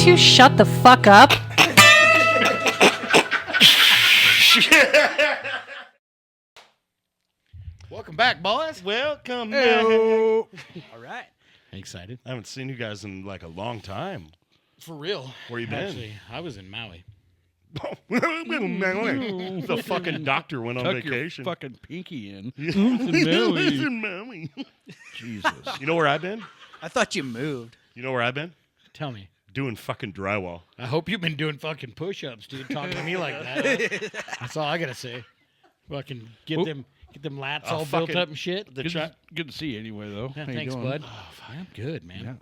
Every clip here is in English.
you shut the fuck up? Welcome back, boys. Welcome back. All right. Excited? I haven't seen you guys in like a long time. For real. Where you been? Actually, I was in Maui. The fucking doctor went on Tuck vacation. Your fucking pinky in. He's in Maui. Jesus. You know where I've been? I thought you moved. You know where I've been? Tell me. Doing fucking drywall. I hope you've been doing fucking push-ups, dude. Talking to me like that. That's all I gotta say. Fucking get them lats all built up and shit. Good to see you anyway, though. Yeah, How you thanks, doing? bud. I'm good, man. Yeah.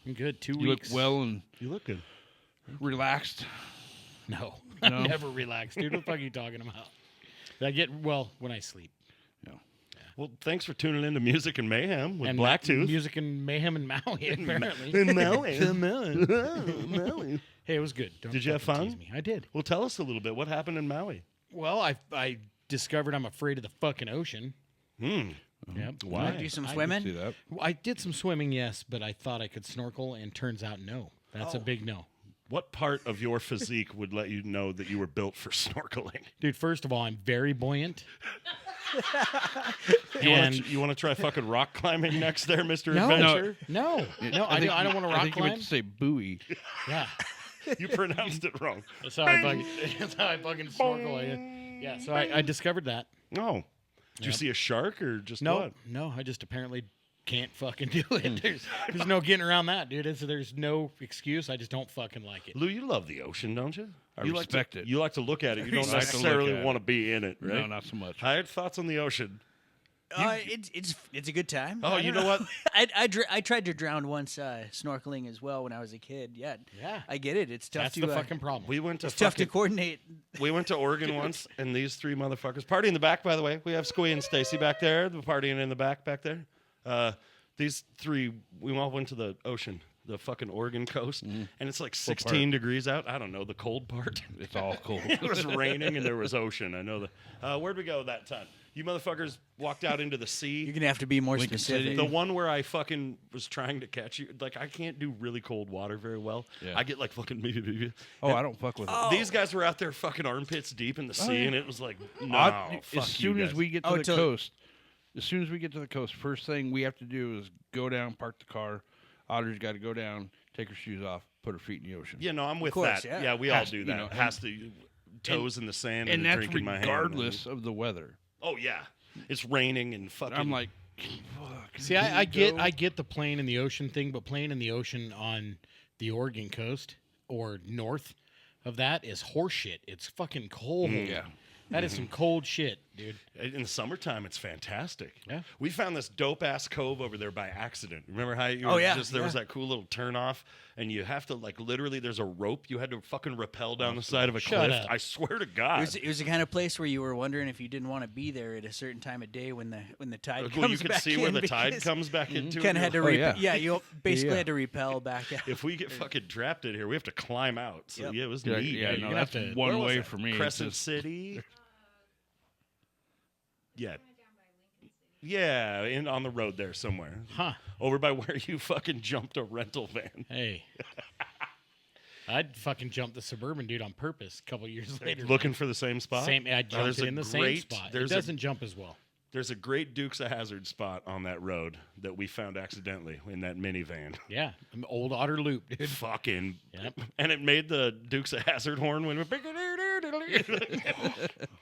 I'm good. 2 You weeks. look well and You look good. relaxed. No. No? I'm never relaxed, dude. What the fuck are you talking about? I get well when I sleep. Well, thanks for tuning in to Music and Mayhem with And Black Tooth. Music and Mayhem and Maui, apparently. In Maui. Maui. Hey, it was good. Don't Did you have fucking fun? tease me. I did. Well, tell us a little bit. What happened in Maui? Well, I discovered I'm afraid of the fucking ocean. Hmm. Yep. Why? Do some See swimming? that? I did some swimming, yes, but I thought I could snorkel, and turns out no. That's a big no. What part of your physique would let you know that you were built for snorkeling? Dude, first of all, I'm very buoyant. You want to try fucking rock climbing next there, Mr. No, Adventure? no, I don't want to I rock think you meant climb. to say buoy. Yeah, You pronounced it wrong. that's how I fucking snorkel. Yeah, so I discovered that. No. Did you Yep. see a shark or just No, what? no, I just apparently can't fucking do it. There's no getting around that, dude. There's no excuse. I just don't fucking like it. Lou, you love the ocean, don't you? I you respect like to, it. You like to look at it. You don't I like to look necessarily at want it. to be in it, right? No, not so much. I had thoughts on the ocean. It's a good time. Oh, I you don't know what? I tried to drown once snorkeling as well when I was a kid. Yeah, Yeah. I get it. It's tough That's to the fucking problem. We went to it's tough to fucking, coordinate. we went to Oregon once, and these three motherfuckers party in the back. By the way, we have Squee and Stacy back there. The partying in the back there. These three, we all went to the ocean, the fucking Oregon coast, and it's like 16 degrees out. I don't know the cold part. It's all cold. It was raining and there was ocean. I know that. Where'd we go that time? You motherfuckers walked out into the sea. You're gonna have to be more Lincoln specific. City. The one where I fucking was trying to catch you. Like, I can't do really cold water very well. Yeah. I get like fucking... Oh, I don't fuck with it. These guys were out there fucking armpits deep in the sea, yeah. and it was like, no, As fuck soon you as guys. we get to Oh, the till- coast, first thing we have to do is go down, park the car. Otter's got to go down, take her shoes off, put her feet in the ocean. Yeah, no, I'm with course, that. yeah. We all Has- do you that. know, Has to toes in the sand and, And a that's drink in my hand. regardless of the weather. Oh, yeah. It's raining and fucking... I'm like, fuck. See, I get the playing in the ocean thing, but playing in the ocean on the Oregon coast or north of that is horseshit. It's fucking cold. Yeah. That is some cold shit, dude. In the summertime, it's fantastic. Yeah. We found this dope-ass cove over there by accident. Remember how you Oh, were yeah, there was that cool little turn-off, and you have to, like, literally, there's a rope. You had to fucking rappel down the side of a Shut cliff. up. I swear to God. It was the kind of place where you were wondering if you didn't want to be there at a certain time of day when the tide comes Well, you could back see in where the tide because comes back into You it. kind of had to Oh, yeah. you basically Yeah. had to repel back out. If we get fucking trapped in here, we have to climb out. So, Yep. yeah, it was Yeah, neat. yeah, dude. no, gonna that's have to- Where one was way that? for me. It's Crescent just- City? Yeah. Yeah, on the road there somewhere. Huh. Over by where you fucking jumped a rental van. Hey. I'd fucking jump the Suburban, dude, on purpose a couple years later. Looking for the same spot? I jumped there's it a in the same great- spot. It there's a- doesn't jump as well. There's a great Dukes of Hazzard spot on that road that we found accidentally in that minivan. Yeah. An old Otter Loop, dude. Fucking. Yep. And it made the Dukes of Hazzard horn when we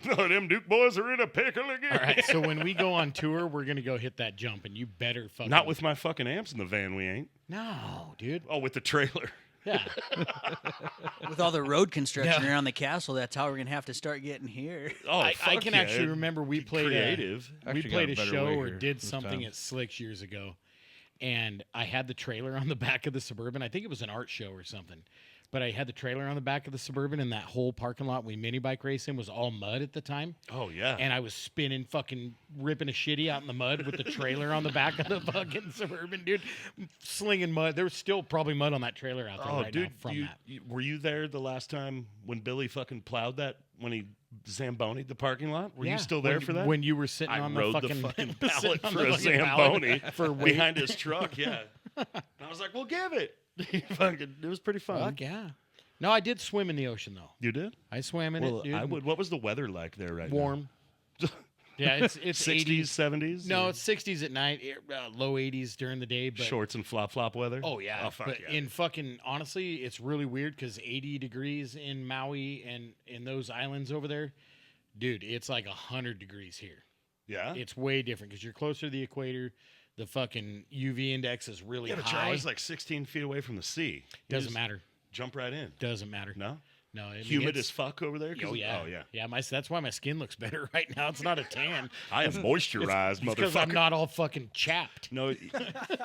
no, them Duke boys are in a pickle again. All right, so when we go on tour, we're going to go hit that jump, and you better fucking... Not with my fucking amps in the van, we ain't. No, dude. Oh, with the trailer. Yeah. With all the road construction Yeah. around the castle, that's how we're gonna have to start getting here. Oh, I fuck can yeah. actually remember we played creative. we Actually played got a a better show way or here did this something time. at Slicks years ago, and I had the trailer on the back of the Suburban. I think it was an art show or something, but I had the trailer on the back of the Suburban, and that whole parking lot we mini bike race in was all mud at the time. Oh yeah. And I was spinning, fucking ripping a shitty out in the mud with the trailer on the back of the fucking Suburban, dude, slinging mud. There was still probably mud on that trailer out there right now from that. Were you there the last time when Billy fucking plowed that when he Zamboni'd the parking lot? Were Yeah, you still there when- for that? When you were sitting I on rode the fucking, pallet sitting on for the a fucking pallet Zamboni for weight. behind his truck, yeah. And I was like, well, give it. It was pretty fun. Fuck yeah. No, I did swim in the ocean though. You did? I swam in Well, it, dude. I would. What was the weather like there right Warm. Yeah, it's 60s, 80s. 70s? No, or it's 60s at night, low 80s during the day. But shorts and flop weather? oh yeah, Oh, fuck but yeah. in fucking honestly, it's really weird because 80 degrees in Maui and in those islands over there, dude, it's like 100 degrees here. Yeah? It's way different because you're closer to the equator. The fucking UV index is really Yeah, but you're high. always like 16 feet away from the sea. You Doesn't just matter. Jump right in. Doesn't matter. No? No, I mean, Humid it's- as fuck over there? 'Cause Oh yeah, Oh, yeah. yeah. That's why my skin looks better right now. It's not a tan. I am moisturized, Because I'm motherfucker. not all fucking chapped. No,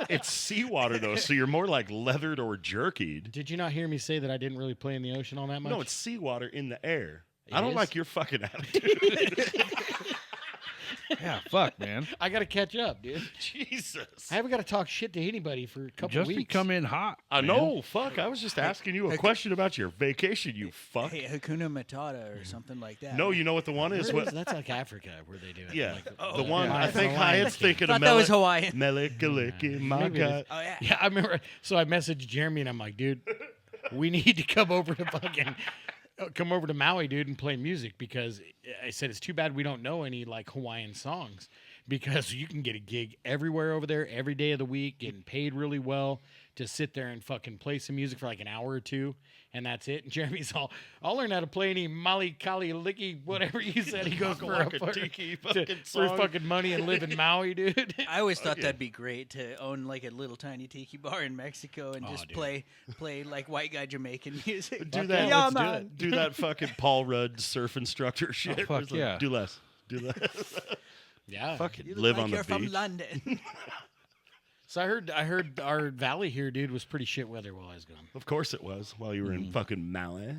it's seawater, though, so you're more like leathered or jerkied. Did you not hear me say that I didn't really play in the ocean all that much? No, it's seawater in the air. It I don't is? like your fucking attitude. Yeah, fuck, man. I got to catch up, dude. Jesus. I haven't got to talk shit to anybody for a couple Justin weeks. come in hot. I man. know, fuck. I was just asking you a question about your vacation, you fuck. Hey, Hakuna Matata or something like that. No, you know what the one is? Where What? that's like Africa where they do it. Yeah, Like, the one yeah, I it's think the Lion Hyatt's King. thinking I of. thought that was Hawaiian. Melikaliki, my Maybe it is. God. Oh yeah. Yeah, I remember. So I messaged Jeremy and I'm like, dude, we need to come over to Maui, dude, and play music because I said it's too bad we don't know any like Hawaiian songs because you can get a gig everywhere over there every day of the week, getting paid really well to sit there and fucking play some music for like an hour or two, and that's it. And Jeremy's all, I'll learn how to play any Mali Kali Licky, whatever you said. He goes for a Waka fucking, tiki fucking for song. fucking money and live in Maui, dude. I always thought that'd be great to own like a little tiny tiki bar in Mexico and just dude. play like white guy Jamaican music. Do Fuck that. yeah, let's let's do do it. Do that fucking Paul Rudd surf instructor shit. fuck where it's like, yeah. Do less. Do less. Yeah. Fucking You look live like on you're the from beach. London. So I heard our valley here, dude, was pretty shit weather while I was gone. Of course it was while you were in fucking Maui.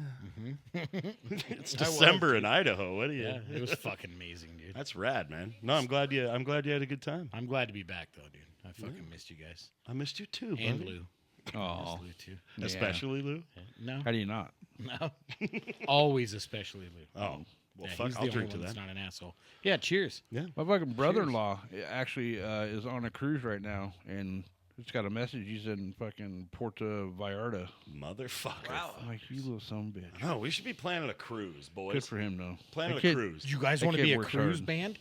It's I was, December in Idaho. What are you? Yeah, it was fucking amazing, dude. That's rad, man. No, I'm glad you had a good time. I'm glad to be back though, dude. I fucking missed you guys I missed you too, and buddy. Lou. Oh, Lou too. yeah. Especially Lou. No, How do you not? no, always especially Lou. Oh, well, Yeah, fuck. he's I'll the only drink to one that's that. not an asshole. Yeah, cheers. Yeah. My fucking brother-in-law actually is on a cruise right now, and it's got a message. He's in fucking Puerto Vallarta. Motherfucker. Wow. I'm like, you little son of a bitch. No, we should be planning a cruise, boys. Good for him, though. Planning That a kid- cruise. You guys That want to kid be a works cruise hard. band?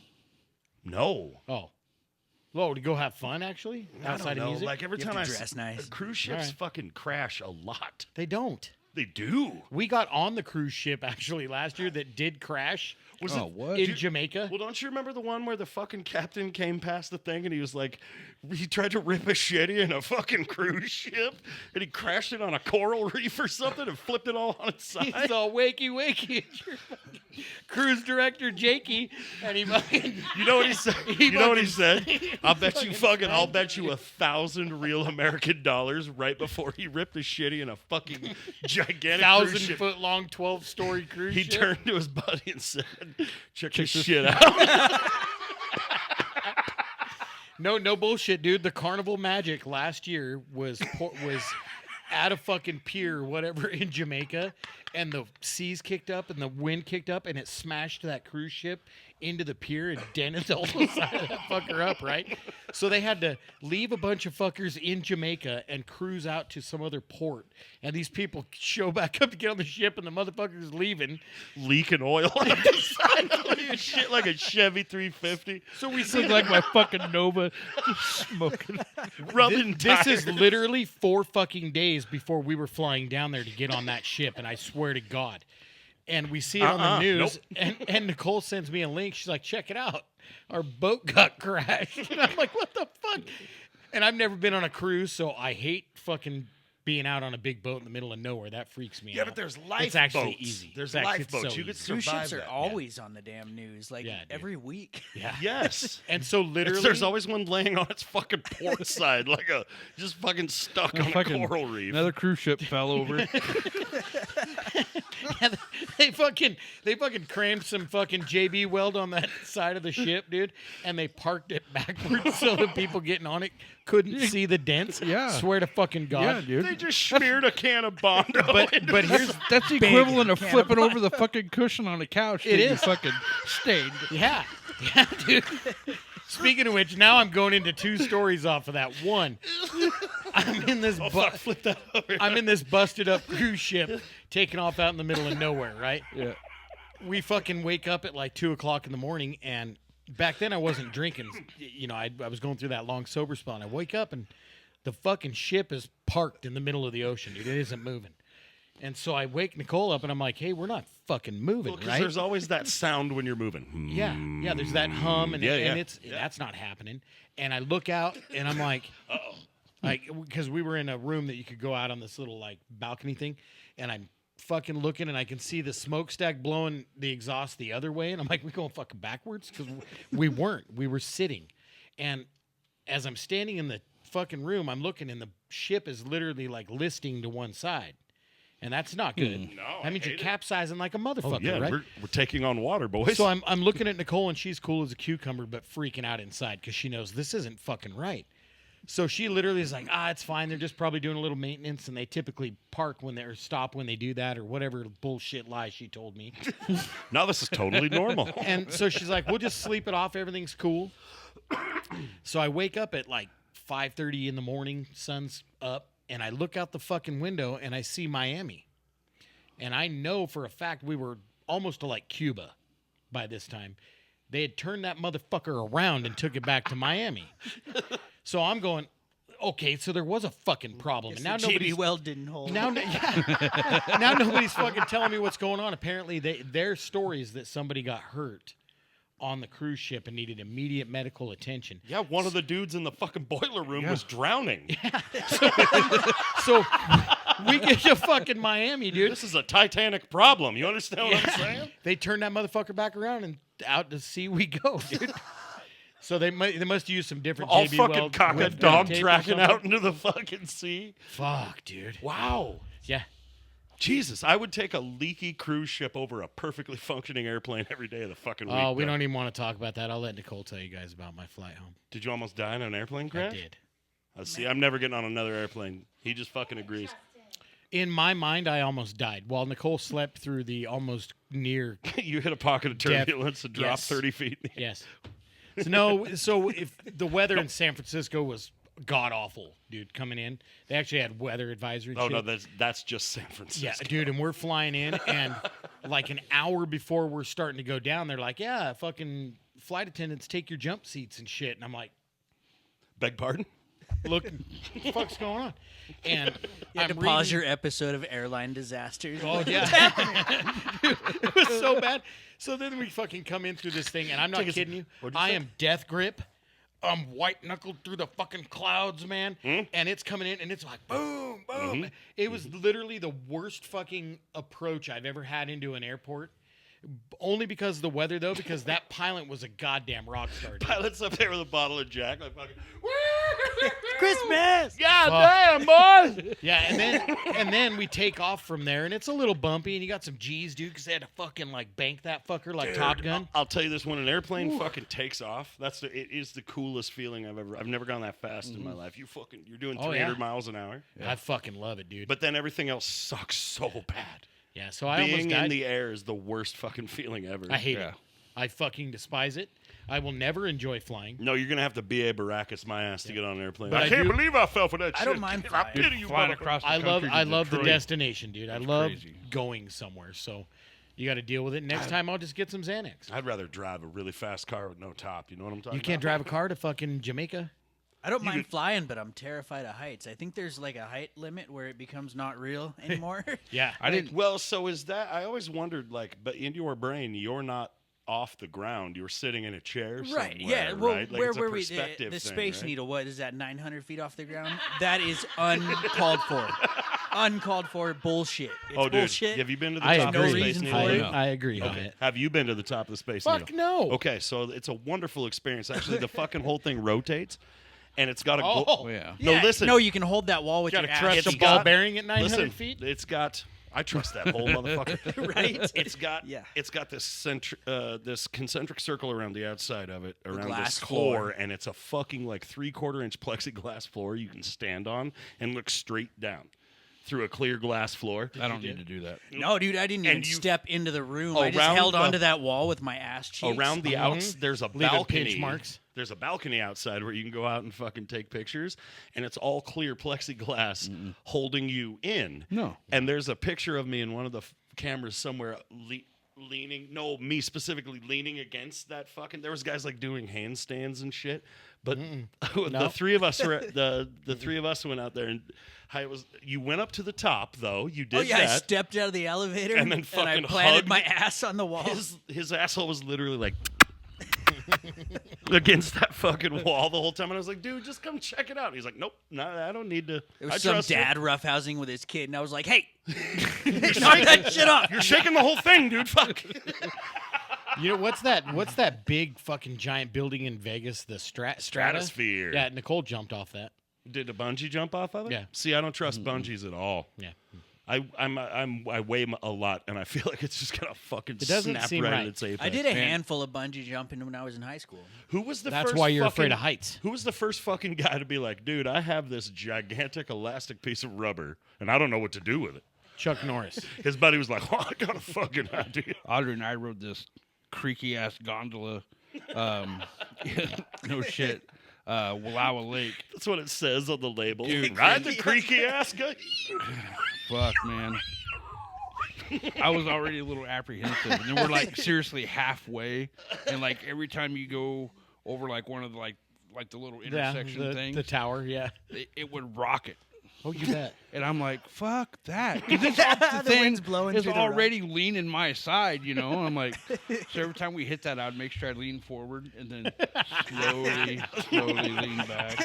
No. Oh, to go have fun actually I don't outside know. of music. Like every You time have to I dress nice. cruise ships Alright. fucking crash a lot. they don't. They do. We got on the cruise ship actually last year that did crash Was Oh, it what? in Jamaica. Well, don't you remember the one where the fucking captain came past the thing and he was like, he tried to rip a shitty in a fucking cruise ship and he crashed it on a coral reef or something and flipped it all on its side? He's all wakey. It's your fucking cruise director Jakey, and he fucking. You know what he said? He You know what he said? fucking- I'll bet you fucking, I'll bet you $1,000 real American dollars right before he ripped a shitty in a fucking gigantic cruise ship. 1,000-foot long, 12-story cruise He ship. turned to his buddy and said, check this shit out. No bullshit, dude. The Carnival Magic last year was at a fucking pier, or whatever, in Jamaica, and the seas kicked up and the wind kicked up, and it smashed that cruise ship into the pier and dented the whole side of that fucker up, right? So they had to leave a bunch of fuckers in Jamaica and cruise out to some other port. And these people show back up to get on the ship, and the motherfucker's leaving. Leaking oil on the side of shit like a Chevy 350. So we see Look like my fucking Nova just smoking. Rubbing This is tires. literally 4 fucking days before we were flying down there to get on that ship, and I swear to God. And we see it on the news, and Nicole sends me a link. She's like, check it out. Our boat got crashed. And I'm like, what the fuck? And I've never been on a cruise, so I hate fucking being out on a big boat in the middle of nowhere. That freaks me out. Yeah, but there's lifeboats. It's actually easy. There's It's actually lifeboats. so You could easy. Cruise survive ships are that. always on the damn news, like Yeah, dude. every week. Yeah. Yes. And so literally, There's always one laying on its fucking port side, like a just fucking stuck on a Fucking coral reef. Another cruise ship fell over. they fucking crammed some fucking JB weld on that side of the ship, dude, and they parked it backwards so the people getting on it couldn't see the dents. Yeah. Swear to fucking God. Yeah, dude. They just smeared a can of Bondo. But here's That's the equivalent of can of flipping over the fucking cushion on a couch. It that you is. fucking stained. yeah, dude. Speaking of which, now I'm going into 2 stories off of that. One, I'm in this Flip that over. I'm in this busted up cruise ship taking off out in the middle of nowhere, right? Yeah. We fucking wake up at like 2:00 in the morning, and back then I wasn't drinking. I was going through that long sober spell, and I wake up and the fucking ship is parked in the middle of the ocean, dude. It isn't moving. And so I wake Nicole up, and I'm like, hey, we're not fucking moving, Because right? there's always that sound when you're moving. Yeah, there's that hum, and, that's not happening. And I look out, and I'm like, because we were in a room that you could go out on this little like balcony thing, and I'm fucking looking, and I can see the smokestack blowing the exhaust the other way, and I'm like, we going fucking backwards? Because we weren't. We were sitting, and as I'm standing in the fucking room, I'm looking, and the ship is literally like listing to one side. And that's not good. No, that means you're capsizing like a motherfucker, yeah, right? we're taking on water, boys. So I'm looking at Nicole, and she's cool as a cucumber, but freaking out inside because she knows this isn't fucking right. So she literally is like, it's fine. They're just probably doing a little maintenance, and they typically park when they're stop when they do that or whatever bullshit lie she told me. Now this is totally normal. And so she's like, we'll just sleep it off. Everything's cool. So I wake up at like 5:30 in the morning. Sun's up. And I look out the fucking window, and I see Miami. And I know for a fact we were almost to like Cuba by this time. They had turned that motherfucker around and took it back to Miami. So I'm going, okay, so there was a fucking problem. And now nobody's Weld didn't hold. now nobody's fucking telling me what's going on. Apparently, their story is that somebody got hurt on the cruise ship and needed immediate medical attention. Yeah, one of the dudes in the fucking boiler room was drowning. So we get to fucking Miami, dude. This is a Titanic problem. You understand what I'm saying? They turned that motherfucker back around, and out to sea we go, dude. So they must use some different All JB fucking Weld cock a with dog tape or tracking something. out into the fucking sea. Fuck, dude. Wow. Yeah. Jesus, I would take a leaky cruise ship over a perfectly functioning airplane every day of the fucking week. Oh, we though. don't even want to talk about that. I'll let Nicole tell you guys about my flight home. Did you almost die in an airplane I crash? did. See, I'm never getting on another airplane. He just fucking agrees. In my mind, I almost died while Nicole slept through the almost near. You hit a pocket of turbulence and dropped Yes. 30 feet. Yes. So if the weather in San Francisco was god awful, dude, coming in, they actually had weather advisory. Oh, shit. no, that's just San Francisco. Yeah, dude, and we're flying in, and like an hour before we're starting to go down, they're like, yeah, fucking flight attendants take your jump seats and shit. And I'm like, Beg pardon? look, what the fuck's going on? And You had to pause your episode of Airline Disasters. Oh, yeah. Dude, it was so bad. So then we fucking come in through this thing, and I'm not kidding you. What'd you I say? am death grip. I'm white knuckled through the fucking clouds, man. And it's coming in, and it's like boom, boom. It was literally the worst fucking approach I've ever had into an airport. Only because of the weather, though, because that pilot was a goddamn rock star. Dude. Pilot's up there with a bottle of Jack, like fucking. Christmas. God damn, boy! Yeah, and then we take off from there, and it's a little bumpy, and you got some G's, dude, because they had to fucking like bank that fucker like Top Gun. I'll tell you this: when an airplane fucking takes off, it is the coolest feeling I've never gone that fast in my life. You're doing 300 miles an hour, I fucking love it, dude. but then everything else sucks so bad. Yeah, so I almost Being died. in the air is the worst fucking feeling ever. I hate it. I fucking despise it. I will never enjoy flying. No, you're gonna have to B.A. Baracus my ass to get on an airplane. But I I can't do- believe I fell for that I shit. don't mind I flying. pity you, Flying motherfucker. across the I country love the Detroit. destination, dude. I love crazy. going somewhere. So you got to deal with it. Next time, I'll just get some Xanax. I'd rather drive a really fast car with no top. You know what I'm talking You can't about? drive a car to fucking Jamaica. I don't mind flying, but I'm terrified of heights. I think there's like a height limit where it becomes not real anymore. Yeah, I didn't. Well, so is that? I always wondered, like, but in your brain, you're not off the ground. You're sitting in a chair somewhere, Right, yeah. Well, right? Like, where it's a were we? perspective The thing, Space right? Needle, what is that, 900 feet off the ground? That is uncalled for. Uncalled for bullshit. It's Oh, dude, bullshit. have you been to the I top of the no agree. Space reason Needle? for I, it. No. I agree on Okay. it. Have you been to the top of the Space Fuck Needle? no. Okay, so it's a wonderful experience. Actually, the fucking whole thing rotates, and it's got a. Oh, Yeah. No, listen. No, you can hold that wall with Got your to ass. trust the It's ball got- bearing at 900 Listen, feet. it's got. I trust that whole motherfucker. Right? It's got. Yeah. It's got this this concentric circle around the outside of it, around glass this core, floor. and it's a fucking like 3/4 inch plexiglass floor you can stand on and look straight down. through a clear glass floor. I don't need to do that. No, dude, I didn't even And you- step into the room. I just Around held the- onto that wall with my ass cheeks. Around the outs, there's a Leaving balcony. pinch marks. There's a balcony outside where you can go out and fucking take pictures, and it's all clear plexiglass holding you in. No. And there's a picture of me in one of the cameras somewhere leaning. No, me specifically leaning against that fucking. There was guys like doing handstands and shit. But the three of us were the three of us went out there, and you went up to the top though. You did. Oh yeah, that. I stepped out of the elevator And then I fucking planted hugged my ass on the wall. His asshole was literally like against that fucking wall the whole time, and I was like, "Dude, just come check it out." And he's like, "Nope, no, I don't need to." It was I some trust you." dad roughhousing with his kid, and I was like, "Hey, knock that shit off." You're shaking the whole thing, dude. Fuck. You know what's that big fucking giant building in Vegas? The Stratosphere. Yeah, Nicole jumped off that. Did a bungee jump off of it? Yeah. See, I don't trust bungees at all. Yeah. I weigh a lot, and I feel like it's just gonna fucking It doesn't snap seem right right. at its apex. I did a handful of bungee jumping when I was in high school. Who was the That's first why you're fucking- afraid of heights. Who was the first fucking guy to be like, "Dude, I have this gigantic elastic piece of rubber, and I don't know what to do with it." Chuck Norris. His buddy was like, "Oh, I got a fucking idea." Audrey and I rode this creaky ass gondola. No shit. Wallowa Lake. That's what it says on the label. Dude, Ride the creaky ass guy. Fuck, man. I was already a little apprehensive, and then we're like seriously halfway, and like every time you go over like one of the like the little intersection things, the tower. Yeah. it would rock it. Oh, you bet. And I'm like, fuck that. 'Cause the The thing wind's blowing is through the already leaning my side, you know? I'm like, so every time we hit that, I'd make sure I lean forward and then slowly lean back.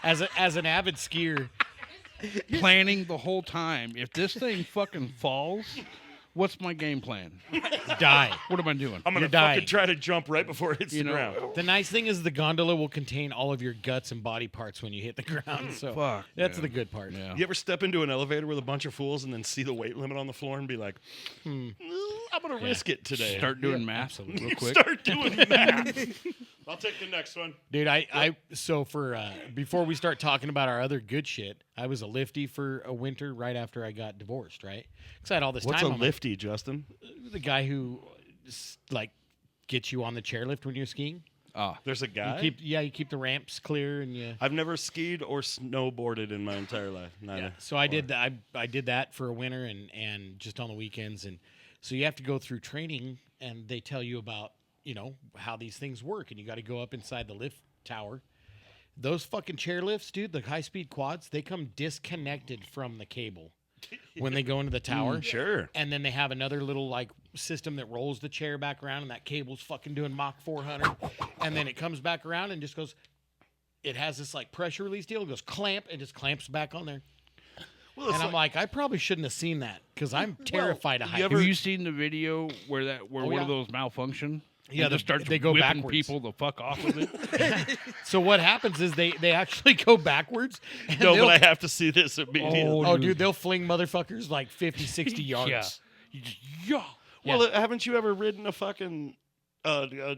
As an avid skier, Planning the whole time. If this thing fucking falls, what's my game plan? die. What am I doing? I'm gonna You're dying. fucking try to jump right before it hits You the know, ground. The nice thing is the gondola will contain all of your guts and body parts when you hit the ground. So Fuck, that's man. the good part. Yeah. You ever step into an elevator with a bunch of fools and then see the weight limit on the floor and be like, I'm gonna risk it today. Start doing math real quick. Start doing math. I'll take the next one. Dude, so for before we start talking about our other good shit, I was a lifty for a winter right after I got divorced, right? Because I had all this What's time. a on my- lifty, Justin? The guy who like gets you on the chairlift when you're skiing. There's a You guy. keep the ramps clear and you. I've never skied or snowboarded in my entire life. Neither. Yeah. So I did that. I did that for a winter and just on the weekends, and so you have to go through training, and they tell you about how these things work, and you got to go up inside the lift tower. Those fucking chairlifts, dude, the high speed quads, they come disconnected from the cable when they go into the tower. Sure. And then they have another little like system that rolls the chair back around, and that cable's fucking doing Mach 400, and then it comes back around and just goes. It has this like pressure release deal. It goes clamp and just clamps back on there. Well, it's And I'm like, I probably shouldn't have seen that because I'm terrified of heights. Have you seen the video where one yeah. of those malfunction? Yeah, and just starts they go whipping backwards. people the fuck off of it. So what happens is they actually go backwards. And no, they'll- but I have to see this immediately. Oh, dude, they'll fling motherfuckers like 50, 60 yards. Yeah. You just, yeah. Well, haven't you ever ridden a fucking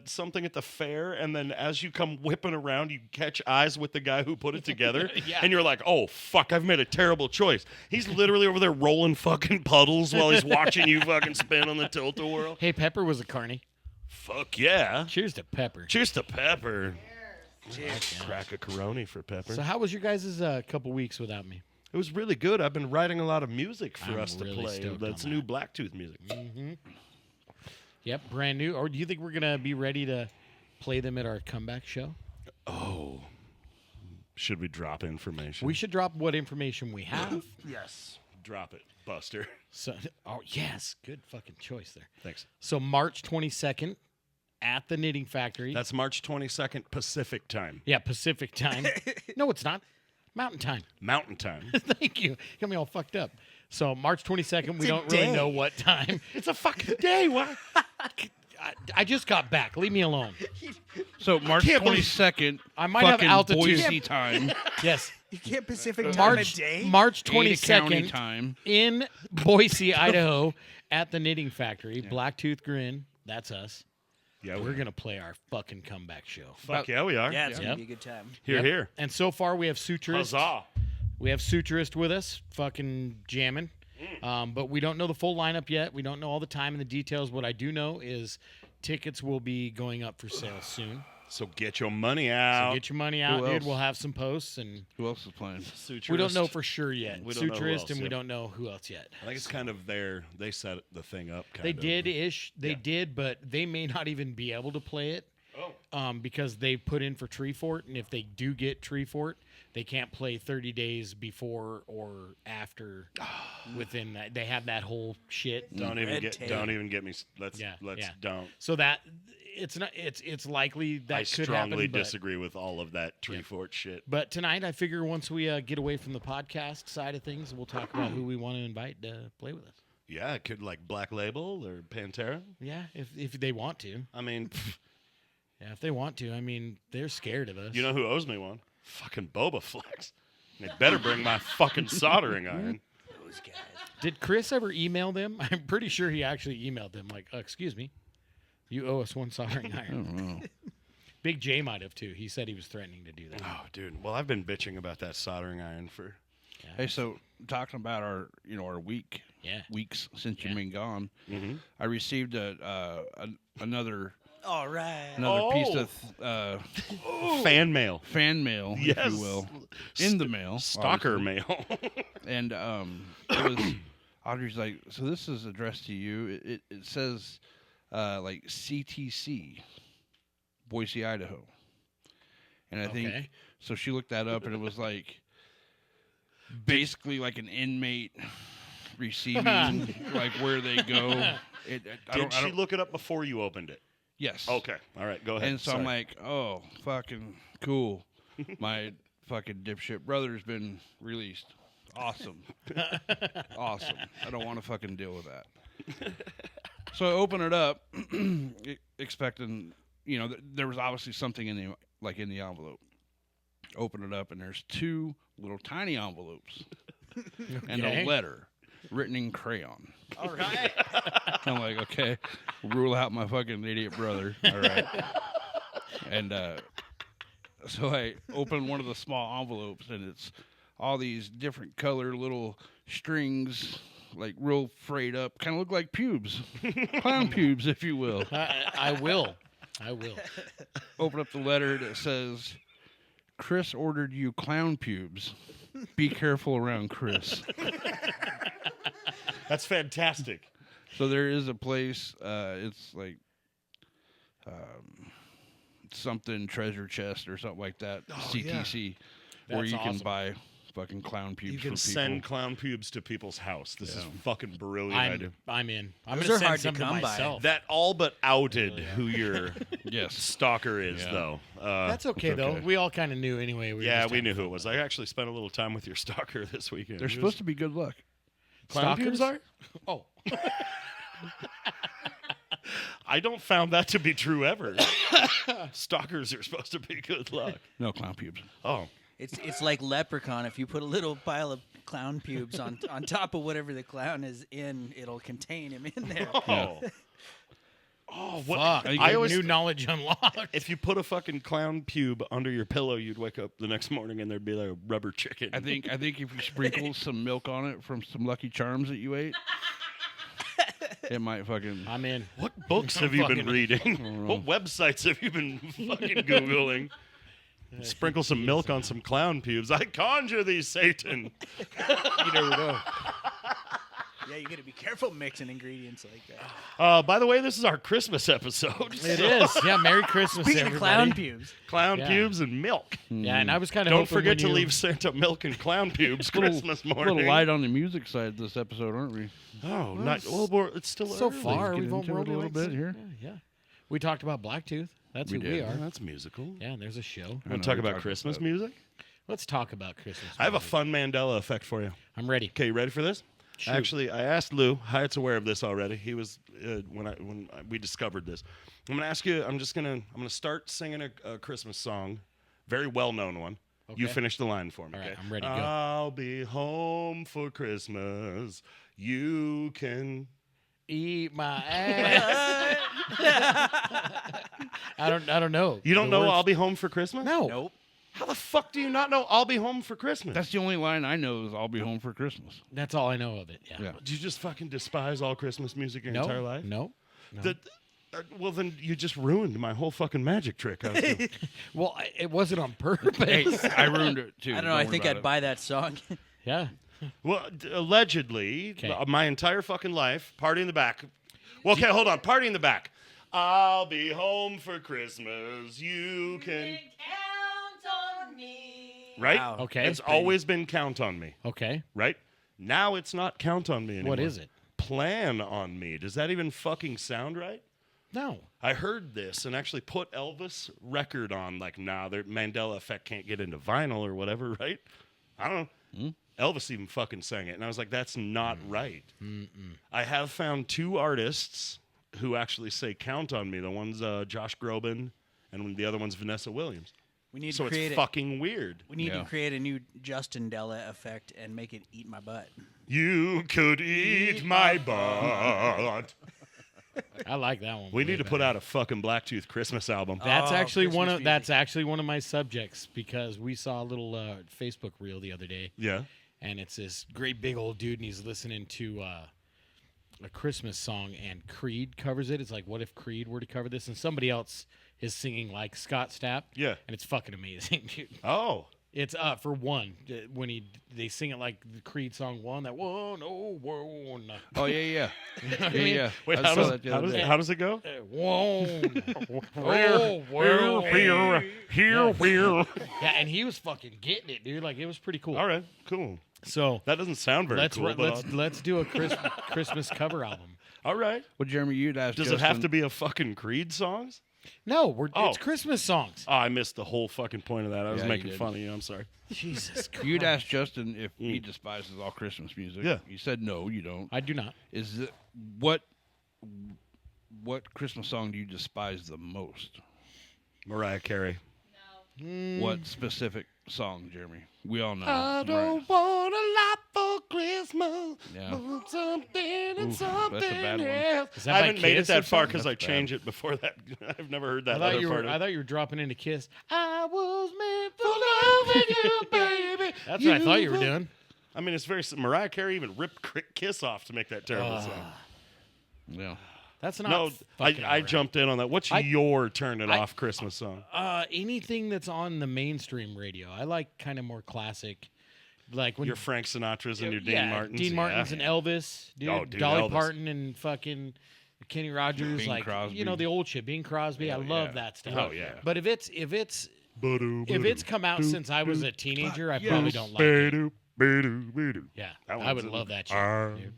something at the fair, and then as you come whipping around, you catch eyes with the guy who put it together, Yeah. and you're like, "Oh fuck, I've made a terrible choice." He's literally over there rolling fucking puddles while he's watching you fucking spin on the tilt-a-whirl. Hey, Pepper was a carny. Fuck yeah! Cheers to Pepper. Cheers to Pepper. Cheers. Crack a Coroni for Pepper. So how was your guys' couple weeks without me? It was really good. I've been writing a lot of music for I'm us to really play. stoked That's on new that. Black Tooth music. Yep, brand new. Or do you think we're gonna be ready to play them at our comeback show? Oh, should we drop information? We should drop what information we have. Yes. Drop it, Buster. So, yes, good fucking choice there. Thanks. So March 22nd at the Knitting Factory. That's March 22nd Pacific time. Yeah, Pacific time. No, it's not. Mountain time. Mountain time. Thank you. Got me all fucked up. So March 22nd, we don't really know what time. It's a fucking day. Why? I just got back. Leave me alone. So March can't believe- 22nd, I might have fucking altitude. Boise time, Yes. You can't Pacific time March a day. March Ada County 22nd time. in Boise, Idaho at the Knitting Factory. Black Tooth Grin. That's us. Yeah, We're going to play our fucking comeback show. Fuck yeah, we are. Yeah, it's Yep. gonna be a good time. Here, Yep. here. And so far we have suturist. Huzzah. We have Suturist with us, fucking jamming. But we don't know the full lineup yet. We don't know all the time and the details. What I do know is tickets will be going up for sale soon. So get your money out. So get your money out, Who dude. else? We'll have some posts, and Who else is playing? Suturist. we don't know for sure yet. We don't know who Suturist, else and we yet. don't know who else yet. I think it's kind of there. They set the thing up. They kind of. did-ish. They Yeah. did, but they may not even be able to play it. Because they put in for Treefort, and if they do get Treefort, they can't play 30 days before or after. Within that, they have that whole shit. Don't even Red get. tape. Don't even get me. Let's. Yeah, Let's yeah. don't. So that it's not. It's likely that I could strongly happen. But, disagree with all of that Treefort shit. but tonight, I figure once we get away from the podcast side of things, we'll talk about who we want to invite to play with us. Yeah, it could like Black Label or Pantera. Yeah, if they want to. I mean, Yeah, if they want to. I mean, they're scared of us. you know who owes me one? Fucking Boba Flex. They better bring my fucking soldering iron. Those guys. Did Chris ever email them? I'm pretty sure he actually emailed them. Like, excuse me, you owe us one soldering I iron. don't know. Big J might have too. He said he was threatening to do that. Oh, dude. Well, I've been bitching about that soldering iron for. Hey, so talking about our weeks since Yeah. you've been gone, Mhm. I received another All right. piece of Fan mail. fan mail, Yes. if you will, in the mail, Stalker obviously. mail. And it was Audrey's like, so this is addressed to you. It says like CTC, Boise, Idaho, and I think Okay. so. She looked that up, and it was like basically like an inmate receiving like where they go. I Did she look it up before you opened it? Yes. Okay. All right. Go ahead. And so I'm Sorry. like, oh, fucking cool. My fucking dipshit brother's been released. Awesome. Awesome. I don't want to fucking deal with that. So I open it up, expecting, there was obviously something in the envelope. Open it up, and there's two little tiny envelopes and Okay. a letter written in crayon. All right. I'm like, okay, rule out my fucking idiot brother. All right. And so I open one of the small envelopes, and it's all these different color little strings, like real frayed up, kind of look like pubes, clown pubes, if you will. I will. Open up the letter that says, Chris ordered you clown pubes. Be careful around Chris. That's fantastic. So there is a place, it's like something treasure chest or something like that, CTC, where That's you can awesome. buy fucking clown pubes You for can people. send clown pubes to people's house. This is fucking brilliant. idea. I'm in. I'm Those gonna are send hard to some come by. myself. That all but outed who your Yes. stalker is, Yeah. though. That's okay It's though. okay. We all kind of knew anyway. Yeah, we knew who it was. I actually spent a little time with your stalker this weekend. They're supposed to be good luck. clown pubes are? Oh, I don't found that to be true ever. Stalkers are supposed to be good luck. No clown pubes. Oh, It's like Leprechaun. If you put a little pile of clown pubes on top of whatever the clown is in, it'll contain him in there. oh, oh! What? fuck! I I always- new knowledge unlocked. If you put a fucking clown pube under your pillow, you'd wake up the next morning and there'd be like a rubber chicken. I think if you sprinkle some milk on it from some Lucky Charms that you ate, it might fucking. I'm in. What books have you been Fucking- reading? What websites have you been fucking googling? Sprinkle some milk on some clown pubes. I conjure thee, Satan. You never know. Yeah, you got to be careful mixing ingredients like that. By the way, this is our Christmas episode. It is. Yeah. Merry Christmas, Speaking of everybody. clown pubes, Clown Yeah. pubes and milk. Yeah, and I was kind of Don't forget to leave Santa milk and clown pubes Christmas A morning. little light on the music side this episode, aren't we? Oh, not, it's still so early. far. Get We've into it rolled a little like bit some- here. Yeah. We talked about Black Tooth. That's We who did. we Yeah, are. that's musical. Yeah, and there's a show. I Want know, to talk we about talked Christmas about music? Let's talk about Christmas. I have a music. fun Mandela effect for you. I'm ready. Okay, you ready for this? Shoot. Actually, I asked Lou. Hyatt's aware of this already. He was we discovered this. I'm gonna ask you. I'm gonna start singing a Christmas song, very well known one. You Okay. finish the line for me. All right, okay? I'm ready, go. I'll be home for Christmas. You can. Eat my ass. I don't know. You don't The know words- I'll be home for Christmas? No. nope. How the fuck do you not know I'll Be Home for Christmas? That's the only line I know is "I'll be home for Christmas." That's all I know of it. Yeah. Yeah. Do you just fucking despise all Christmas music your No. entire life? No. No. Well, then you just ruined my whole fucking magic trick. I was doing. Well, it wasn't on purpose. Hey, I ruined it too. I don't know. Don't I worry think about I'd it. buy that song. Yeah. Well, allegedly, 'Kay. my entire fucking life, Party in the Back. Well, okay, hold on. Party in the Back. I'll be home for Christmas. You can. Count on me. Right? Wow. Okay. It's always been Count on Me, Okay. right? Now it's not Count on Me anymore. What is it? Plan on Me. Does that even fucking sound right? No. I heard this and actually put Elvis record on, like, nah, the Mandela Effect can't get into vinyl or whatever, right? I don't know. Elvis even fucking sang it. And I was like, that's not right. I have found 2 artists who actually say Count on Me. The one's Josh Groban and the other one's Vanessa Williams. We need So to create it's it. fucking weird. We need Yeah. to create a new Justin Della effect and make it eat my butt. You could eat my butt. I like that one. We way need to better. put out a fucking Black Tooth Christmas album. That's Oh, actually Christmas that's music. actually one of my subjects because we saw a little Facebook reel the other day, Yeah. and it's this great big old dude, and he's listening to a Christmas song, and Creed covers it. It's like, what if Creed were to cover this, and somebody else is singing like Scott Stapp? Yeah. and it's fucking amazing, dude. Oh. It's for one when they sing it like the Creed song one, that one oh one. Oh yeah. I Yeah, mean? yeah. Wait, I how saw does, that the how, other does, day. how does it go? One. Oh, well, Here. yeah, and he was fucking getting it, dude. Like it was pretty cool. All right, cool. So That doesn't sound very let's cool, but let's do a Christmas cover album. all right. Well, Jeremy, you'd ask. Does it have to be a fucking Creed songs? No, Oh. it's Christmas songs. Oh, I missed the whole fucking point of that. I was Yeah, you making did. fun of you. I'm sorry. Jesus Christ. You'd ask Justin if he despises all Christmas music. Yeah. You said no, you don't. I do not. Is it what Christmas song do you despise the most? Mariah Carey. What specific song, Jeremy? We all know. I Right. don't want a lot for Christmas. Yeah. But something and Oof, something that's a bad one. else. Is that I by haven't made it Kiss or that far something? because I That's bad. changed it before that. I've never heard that I thought other you part were. of I it. thought you were dropping into Kiss. I was meant for loving you, baby. That's what I thought you were doing. I mean, it's very. Mariah Carey even ripped Kiss off to make that terrible song. Yeah. That's not. No, fucking I right. jumped in on that. What's your turn it off Christmas song? Anything that's on the mainstream radio. I like kind of more classic, like when Your Frank Sinatras and your yeah, Dean Martins. Dean Martins yeah. and Elvis, dude. Oh, dude, Dolly Elvis. Parton and fucking Kenny Rogers, Bing like Crosby. you know the old shit. Bing Crosby, I Oh, love yeah. that stuff. Oh, yeah. But if it's come out since I was a teenager, I probably don't like it. Yeah, That I one's would in- love that shit. dude.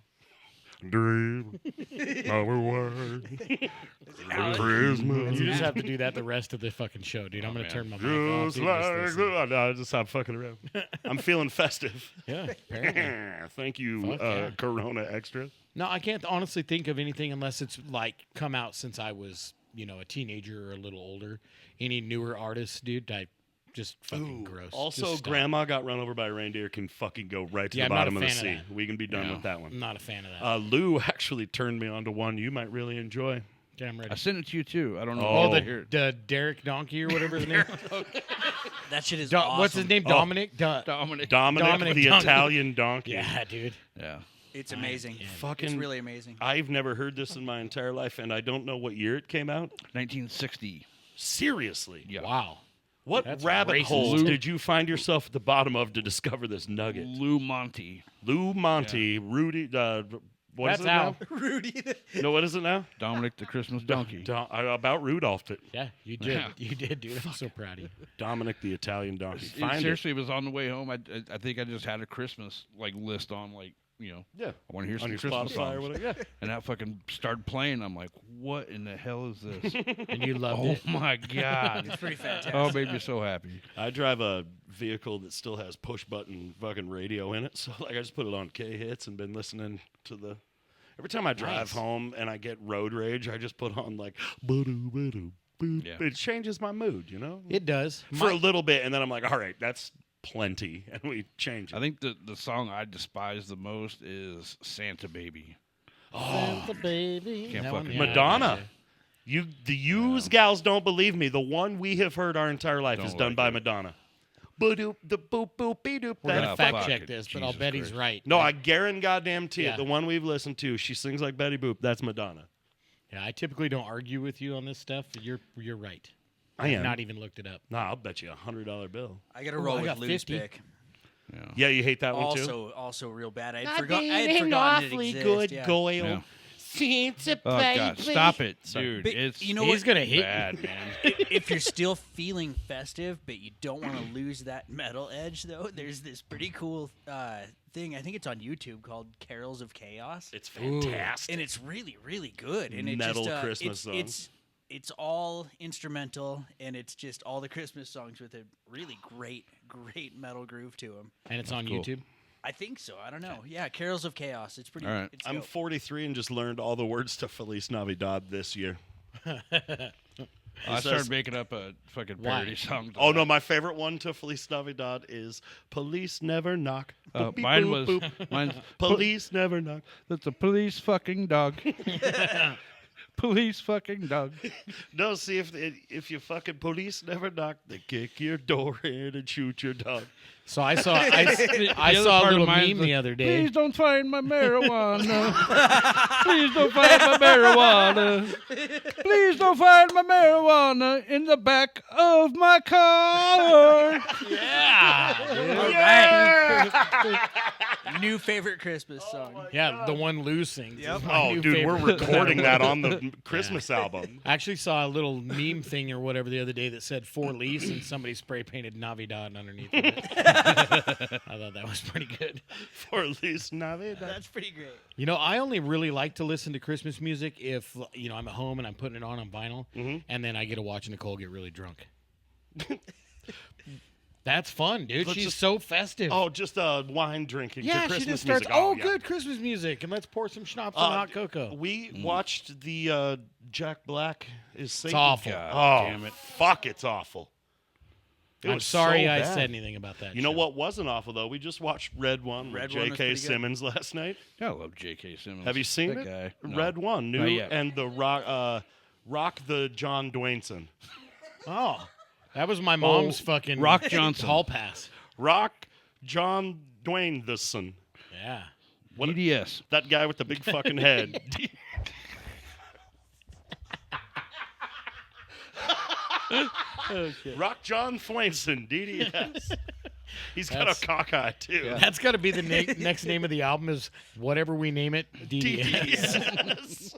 Dream our word. Christmas. You just have to do that the rest of the fucking show, dude. I'm gonna man. turn my mic off. Just dude, like just listen. no, just stop fucking around. I'm feeling festive. Yeah, apparently. Thank you, Fuck yeah. Corona Extra. No, I can't honestly think of anything unless it's like come out since I was, a teenager or a little older. Any newer artists, dude, I just fucking gross. Also, Just stop. Grandma Got Run Over by a Reindeer can fucking go right to Yeah, the I'm not a bottom of the fan of sea. that. We can be done Yeah. with that I'm one. not a fan of that. Lou actually turned me on to one you might really enjoy. Okay, I'm ready. I sent it to you too. I don't know. Oh, if the, you hear it. the Derek Donkey or whatever his name. That shit is What's his awesome. name? Oh. Dominic. Dominic. Dominic the Donkey. Italian Donkey. Yeah, dude. Yeah. It's amazing. Fucking. It's really amazing. I've never heard this in my entire life, and I don't know what year it came out. 1960. Seriously. Yeah. Wow. What That's rabbit racist. holes Lou- did you find yourself at the bottom of to discover this nugget? Lou Monte. Lou Monte, Rudy. What is That's it Al. now? Rudy. No, what is it now? Dominic the Christmas Donkey. About Rudolph. Yeah, you did. Yeah. You did, dude. I'm so proud of you. Dominic the Italian Donkey. It Find it. seriously was on the way home. I think I just had a Christmas list on Yeah. I want to hear On some your Christmas Spotify songs. or whatever. Yeah. And that fucking started playing. I'm like, what in the hell is this? And you loved Oh it. my god! It's pretty fantastic. Oh, made me so happy. I drive a vehicle that still has push button fucking radio in it. So I just put it on K hits and been listening to the. Every time I drive Nice. home and I get road rage, I just put on like boo boo boo. Yeah. It changes my mood, you know. It does. For a little bit, and then I'm like, all right, that's plenty, and we change it. I think the song I despise the most is Santa Baby. Santa baby. Can't That fucking- one, yeah, Madonna. yeah. The gals don't believe me. The one we have heard our entire life Don't is done like by it. Madonna. Ba-doop, the boop, boop, be-doop. We're gonna Oh, fact fuck check it. this, but I'll Jesus bet he's Christ. right. No, I guarantee goddamn to you, Yeah. the one we've listened to, she sings like Betty Boop. That's Madonna. Yeah, I typically don't argue with you on this stuff. You're right. I am. Not even looked it up. Nah, I'll bet you $100 bill. I got to Ooh, roll I with got Lou's 50. pick. Yeah. Yeah, you hate that one too? Also real bad. I Not had forgotten being it awfully exists. good yeah. Goyle. Yeah. Since a Oh God! Stop it, dude. But It's you know He's what? gonna hit bad, man. If you're still feeling festive, but you don't want to lose that metal edge, though, there's this pretty cool thing. I think it's on YouTube called Carols of Chaos, It's fantastic. and it's really, really good. And it Metal just, Christmas songs. It's all instrumental, and it's just all the Christmas songs with a really great metal groove to them. And it's on cool. YouTube. I think so. I don't know. Yeah, Carols of Chaos. It's pretty. All right. It's I'm dope. 43 and just learned all the words to Feliz Navidad this year. I started making up a fucking parody song. to Oh, that. no, my favorite one to Feliz Navidad is Police Never Knock. Boop, Mine boop, was boop. mine's Police Never Knock. That's a police fucking dog. Police fucking dog. No, see, if you fucking police never knock, they kick your door in and shoot your dog. So I saw The I other saw a part of little mine is meme the other day. Please don't find my marijuana. Please don't find my marijuana. Please don't find my marijuana in the back of my car. New favorite Christmas song. Yeah, the one Lou sings. is my Oh, new dude, favorite. we're recording that on the Christmas album. I actually saw a little meme thing or whatever the other day that said "For Lease" and somebody spray painted Navidad underneath of it. I thought that was pretty good. For Feliz Navidad. That's pretty great. You know, I only really like to listen to Christmas music if I'm at home and I'm putting it on vinyl, and then I get to watch Nicole get really drunk. That's fun, dude. Let's She's just- so festive. Oh, just wine drinking to yeah, Christmas she just starts. music. Oh, yeah. good Christmas music, and let's pour some schnapps and hot cocoa. We watched the Jack Black is Satan. awful. Oh, damn it. fuck, it's awful. It I'm was sorry so I bad. said anything about that. You know show. what wasn't awful, though? We just watched Red One with Red One was J.K. pretty good. Simmons last night. I love J.K. Simmons. Have you seen that it? guy? No. Red One, new, Not yet. and the Rock the John Dwayneson. Oh, that was my mom's fucking Rock Johnson. hall pass. Rock John Dwayne the son. Yeah. What- EDS. That guy with the big fucking head. Rock John Flainson, DDS. He's got That's- a cockeye too. That's got to be the next name of the album is whatever we name it. DDS. DDS.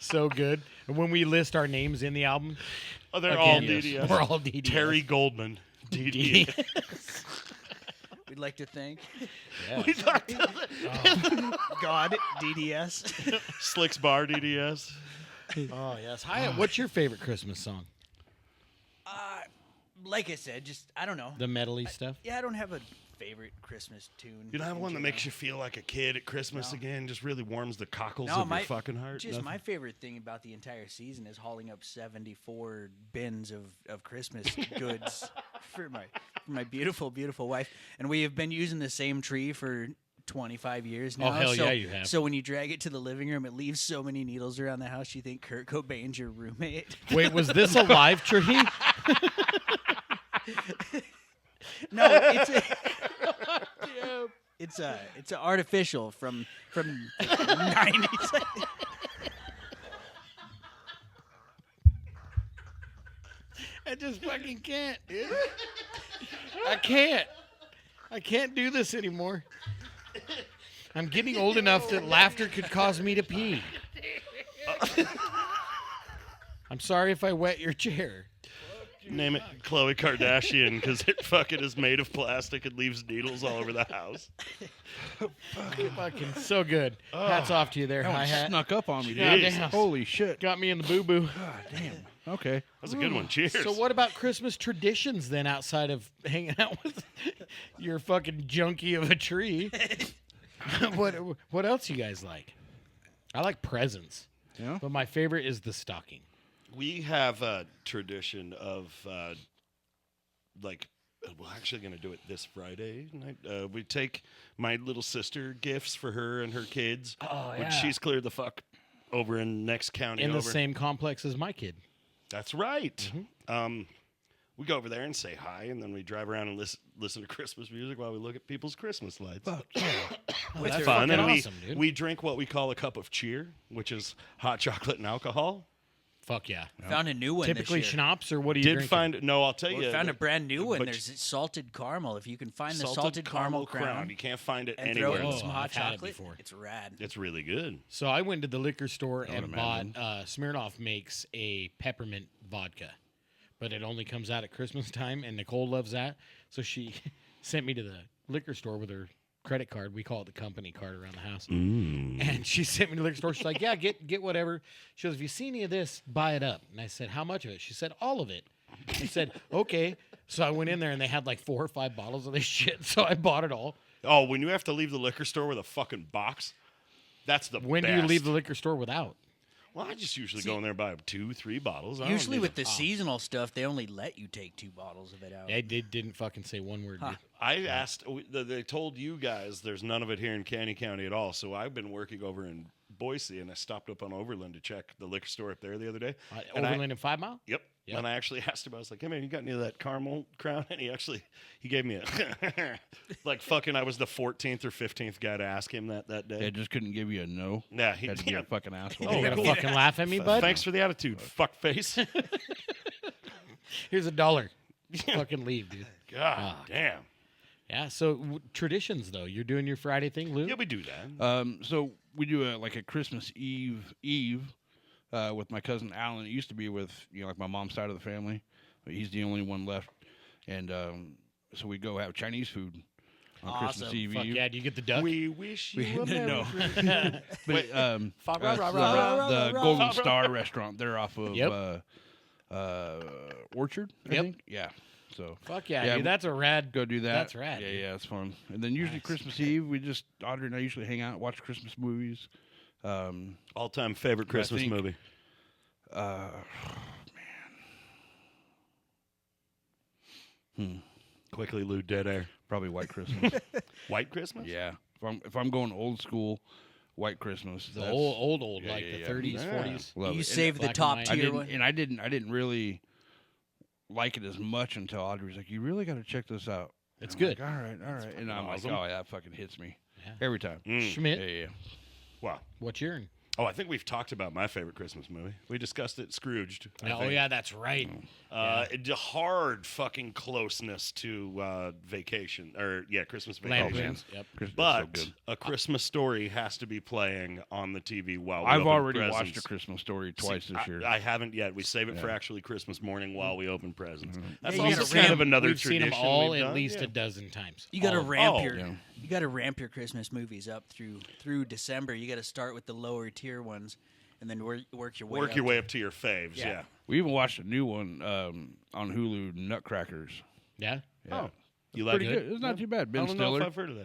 So good. And when we list our names in the album, Oh, they're all again, DDS. we're all DDS. Terry Goldman, DDS. We'd like to thank Yeah. We thought God, DDS. Slicks Bar, DDS. Oh yes. Hi. What's your favorite Christmas song? Like I said, just I don't know. The medley stuff. Yeah, I don't have a favorite Christmas tune. You don't have in one that makes you general. feel like a kid at Christmas No. again, just really warms the cockles No, of your fucking heart. Just Nothing? my favorite thing about the entire season is hauling up 74 bins of Christmas goods for my beautiful, beautiful wife. And we have been using the same tree for 25 years now. hell so, yeah, you have. So when you drag it to the living room, it leaves so many needles around the house. You think Kurt Cobain's your roommate? Wait, was this a live tree? No, it's a artificial from 90s. I just fucking can't, dude. I can't. I can't do this anymore. I'm getting old enough that laughter could cause me to pee. I'm sorry if I wet your chair. Name it Khloe Kardashian because it fucking is made of plastic and leaves needles all over the house. Fucking so good. Hats off to you there, That one hi-hat. snuck up on me, dude. Goddamn. Holy shit. Got me in the boo-boo. God damn. Okay. That's a good one. Cheers. So what about Christmas traditions then outside of hanging out with your fucking junkie of a tree? What else you guys like? I like presents. Yeah. But my favorite is the stocking. We have a tradition of, we're actually going to do it this Friday night. We take my little sister gifts for her and her kids. Oh, When she's cleared the fuck over in next county In over. the same complex as my kid. That's right. Mm-hmm. We go over there and say hi, and then we drive around and listen to Christmas music while we look at people's Christmas lights. Oh, It's that's fun, fucking and awesome, dude. we drink what we call a cup of cheer, which is hot chocolate and alcohol. Fuck yeah. Found a new one Typically this year. schnapps, or what do you Did drinking? find no? I'll tell We you. found a brand new one. but There's salted caramel. If you can find the salted salted caramel crown You can't find it and throw anywhere. it in Oh, some hot I've had it chocolate, before. it's rad. It's really good. So I went to the liquor store I would and bought imagine. Smirnoff makes a peppermint vodka, but it only comes out at Christmas time, and Nicole loves that. So she sent me to the liquor store with her credit card. We call it the company card around the house. And she sent me to the liquor store. She's like, yeah, get whatever. She goes, if you see any of this, buy it up. And I said, how much of it? She said, all of it. I said, okay. So I went in there, and they had like 4 or 5 bottles of this shit. So I bought it all. Oh, when you have to leave the liquor store with a fucking box, that's the When best. do you leave the liquor store without? Well, I just usually go in there and buy 2, 3 bottles. I don't Usually need with to- the seasonal stuff, they only let you take 2 bottles of it out. They didn't fucking say one word. Dude. I asked. They told you guys there's none of it here in Canny County at all. So I've been working over in Boise, and I stopped up on Overland to check the liquor store up there the other day. And Overland and 5 Mile? Yep. Yep. And I actually asked him. I was like, "Hey man, you got any of that caramel crown?" And he gave me a like fucking. I was the 14th or 15th guy to ask him that day. They just couldn't give you a no. Yeah, Had to be a fucking asshole. You gonna cool. fucking laugh at me, bud? Thanks for the attitude, fuck face. Here's $1. Fucking leave, dude. God damn. Yeah. So traditions, though, you're doing your Friday thing, Lou. Yeah, we do that. So we do a Christmas Eve with my cousin Alan. It used to be with like my mom's side of the family, but he's the only one left. And so we go have Chinese food on Christmas Awesome. Eve. Fuck yeah. Do you get the duck? We wish you a No. Merry But Wait. the Golden Star restaurant, they're off of Yep. Orchard, I Yep. think. Yeah. So Fuck yeah, Yeah, dude. That's a rad. go do that. That's rad, Yeah, dude. yeah, it's fun. And then usually Christmas Eve, Audrey and I usually hang out, watch Christmas movies. All-time favorite Christmas think- movie. Quickly, Lou, dead air. Probably White Christmas. White Christmas? Yeah. If I'm going old school, White Christmas. The that's- old, Yeah, like yeah, the yeah. 30s, Yeah. 40s. love You it. save the black and top white. I tier didn't, one. and I didn't really like it as much until Audrey was like, "You really got to check this out." It's I'm good. like, all right. And I'm awesome. like, "Oh, yeah, that fucking hits me Yeah. every time." Schmidt, Yeah. Wow. what's yours? Oh, I think we've talked about my favorite Christmas movie. We discussed it, Scrooged. I Oh, think. yeah, that's right. Hard fucking closeness to Vacation, or Christmas Lamb Vacation. Twins. Yep. Christmas But is so good. A Christmas Story has to be playing on the TV while we I've open already presents. watched A Christmas Story twice this year. I haven't yet. We save it for Yeah. actually Christmas morning while we open presents. That's Yeah, you also gotta kind ramp- of another We've tradition. seen them all we've at done. least Yeah. a dozen times. You got to All of them. ramp Oh. your Yeah. you got to ramp your Christmas movies up through December. You got to start with the lower tier ones, and then work your way Work up your way up to your faves. Yeah. Yeah. We even watched a new one on Hulu, Nutcrackers. Yeah. Yeah. Oh, you like Pretty it? good. It's not too bad. I Ben don't know if Stiller. I've heard of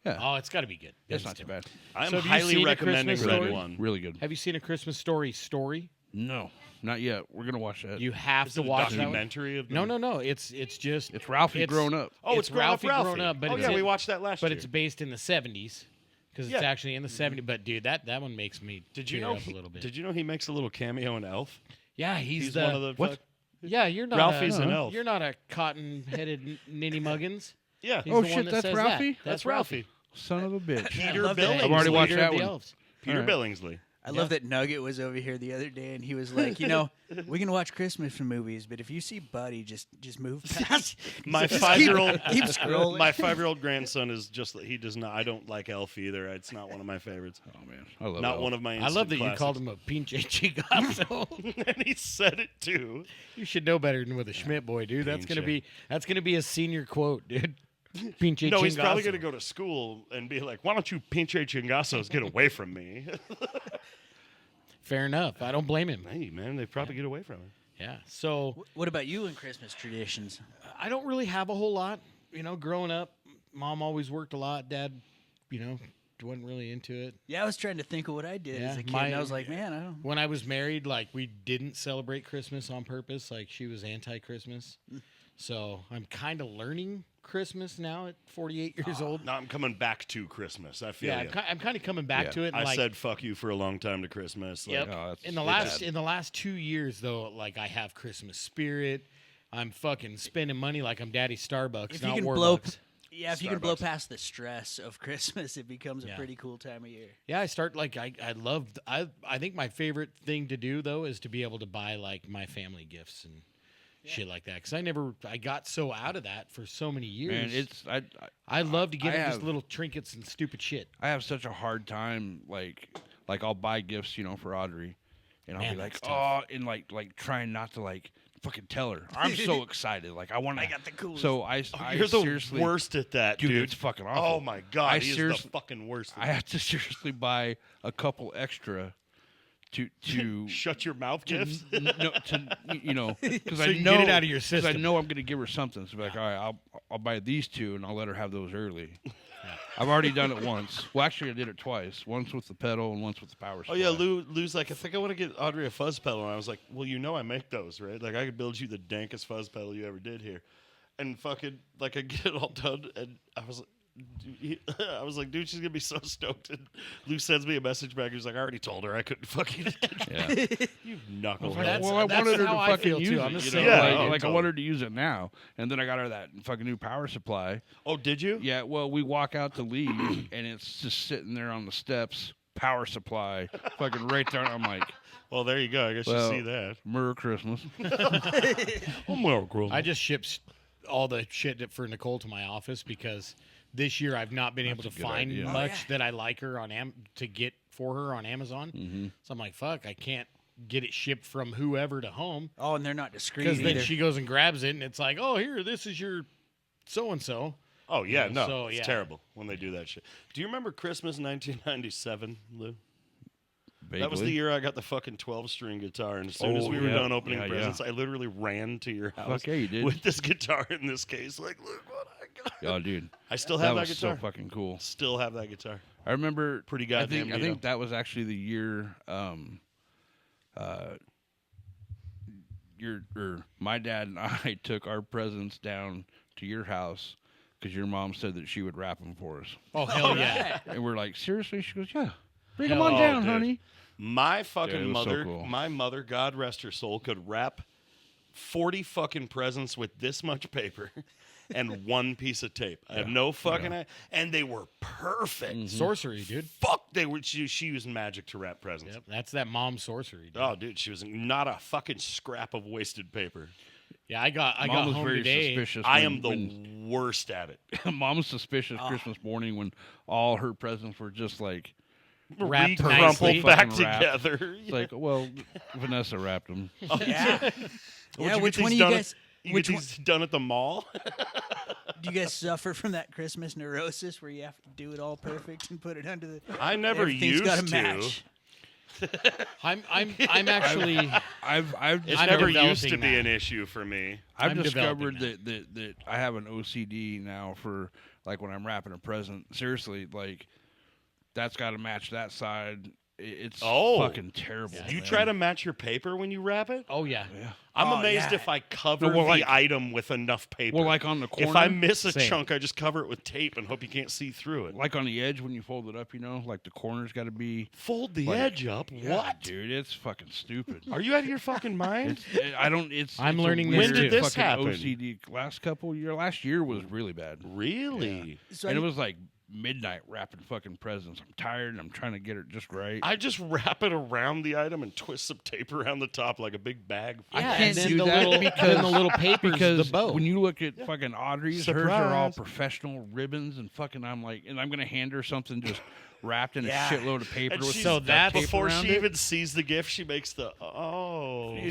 that. Oh, it's got to be good. It's Ben not too Stiller. bad. I'm So have you highly seen A recommending Christmas Red Story? One. Really good. Have you seen A Christmas Story? No, not yet. We're gonna watch that. You have Is to it a watch that one. documentary of No, them? no. It's just It's Ralphie grown up. Oh, it's it's grown up Ralphie grown Ralphie. up, but oh it's yeah, in- we watched that last but year. it's based in the 70s because it's Yeah. actually in the 70s. But dude, that one makes me Did you tear know? up a little bit. Did you know he makes a little cameo in Elf? Yeah, he's one of the what? Yeah, you're not. Ralphie's a, an elf. You're not a cotton-headed ninny muggins. Yeah, He's Oh, the shit, one that that's says Ralphie? That. that's Ralphie. Son of a bitch. Peter love that. Billingsley. I've already watched Leader that of the one. elves. Peter All right. Billingsley. I love that Nugget was over here the other day, and he was like, we can watch Christmas movies, but if you see Buddy, just move past. My Just 5-year-old keep scrolling. My 5-year-old grandson is just he does not. I don't like Elf either. It's not one of my favorites. Oh man, I love Not Elf. one of my. I love that instant you called classics. him a pinche chigazo. And he said it too. You should know better than with a Schmidt boy, dude. That's gonna be a senior quote, dude. Pinche No, he's probably chingazo. going to go to school and be like, "Why don't you pinche chingasos get away from me?" Fair enough. I don't blame him. Hey, man, they probably get away from him. Yeah. So What about you and Christmas traditions? I don't really have a whole lot. You know, growing up, mom always worked a lot. Dad, wasn't really into it. Yeah, I was trying to think of what I did as Yeah, a kid, my- and I was like, man, I don't. When I was married, like we didn't celebrate Christmas on purpose. Like she was anti-Christmas. So I'm kind of learning Christmas now at 48 years old. Now I'm coming back to Christmas. I feel Yeah, you. I'm kind of coming back Yeah. to it. And I like, said fuck you for a long time to Christmas. Like, Yep. Oh, that's- in the it's last bad. in the last 2 years though, like I have Christmas spirit. I'm fucking spending money like I'm Daddy Starbucks, If you not can Warbucks. if you can blow Starbucks. past the stress of Christmas, it becomes a Yeah. pretty cool time of year. Yeah, I start like I think my favorite thing to do though is to be able to buy like my family gifts and shit like that because I got so out of that for so many years. Man, I love to get I them just have- little trinkets and stupid shit. I have such a hard time like I'll buy gifts, for Audrey, and I'll Man, be like, that's tough. and like trying not to like fucking tell her. I'm so excited, like I want to. I got the coolest. So I You're the seriously, worst at that, dude. dude. It's fucking awful. Oh my god, I he is the seriously- fucking worst. I have to seriously buy a couple extra to Shut your mouth, gifts. no, because So I you can know get it out of your 'cause I system. know I'm going to give her something. So be like, all right, I'll buy these two and I'll let her have those early. I've already done it once. Well, actually, I did it twice. Once with the pedal and once with the power. Oh yeah, Lou's like, I think I want to get Audrey a fuzz pedal, and I was like, well, I make those, right? Like I could build you the dankest fuzz pedal you ever did here, and fucking like I get it all done, and I was like. Dude, she's gonna be so stoked. And Lou sends me a message back. He's like, I already told her I couldn't fucking. Yeah. You knucklehead. That's- Well, I that's wanted her to how I fucking feel, use too. it. I'm the you same know? way. Like, Yeah, like I totally. want her to use it now, and then I got her that fucking new power supply. Oh, did you? Yeah. Well, we walk out to leave, and it's just sitting there on the steps. Power supply, fucking right there. I'm like, Well, there you go. I guess Well- you see that. Merry Christmas. I just shipped all the shit for Nicole to my office because this year I've not been able to That's a good find idea. much that I like her on to get for her on Amazon. Mm-hmm. So I'm like, fuck, I can't get it shipped from whoever to home Oh, and they're not discreet because then either. she goes and grabs it and it's like, oh, here, this is your so and so. Oh yeah, Yeah, no, so, it's yeah. terrible when they do that shit. Do you remember Christmas 1997, Lou? Vaguely. That was the year I got the fucking 12-string guitar, and as soon as Oh, we were yeah. done opening Yeah, yeah. presents, I literally ran to your house Fuck yeah, you did. with this guitar in this case. Like, look what I got. Oh, dude, I still that have that was guitar. so fucking cool. Still have that guitar. I remember Pretty I goddamn think, I neato. think that was actually the year my dad and I took our presents down to your house because your mom said that she would wrap them for us. Oh, hell yeah. And we're like, seriously? She goes, yeah. Bring Hell them on yeah. down, Dude. honey. My fucking Dude, it was so mother, cool. my mother, God rest her soul, could wrap 40 fucking presents with this much paper and one piece of tape. I have no fucking and they were perfect. Mm-hmm. Sorcery, dude. Fuck, they were. She used magic to wrap presents. Yep, that's that mom sorcery, dude. Oh, dude, she was not a fucking scrap of wasted paper. Yeah, I got Mom was home very today. suspicious. I when- am the when- worst at it. Mom was suspicious Christmas morning when all her presents were just like, Wrapped Crumpled nicely. back Fucking wrapped. together. it's like, well, Vanessa wrapped them. Yeah. Would Yeah, you which get one these of you done guys? You Which get one? these done at the mall? Do you guys suffer from that Christmas neurosis where you have to do it all perfect and put it under the? I never Everything's used gotta to. match. I'm actually I've It's I'm never used to developing be that. an issue for me. I've I'm discovered developing that I have an OCD now for like when I'm wrapping a present. Seriously, like that's got to match that side. It's Oh. fucking terrible. Yeah. Do you man. try to match your paper when you wrap it? oh yeah. Yeah. I'm Oh, amazed yeah. if I cover well, like- the item with enough paper. Well, like on the corner. if I miss a Same. chunk, I just cover it with tape and hope you can't see through it. like on the edge when you fold it up, like the corner's got to be. Fold the like- edge up. Yeah, What? dude? It's fucking stupid. Are you out of your fucking mind? I don't. It's. I'm it's a learning weird this When did too. this fucking happen? OCD. Last year was really bad. Really? So And it was like midnight wrapping fucking presents. I'm tired and I'm trying to get it just right. I just wrap it around the item and twist some tape around the top like a big bag. I Yeah, can't and then do the that little because- then the little papers, because the bow. when you look at fucking Audrey's, hers are all Surprise. professional ribbons and fucking. I'm like, and I'm gonna hand her something just wrapped in Yeah. a shitload of paper And with she's- So duct that's- tape Before around she it. even sees the gift, she makes the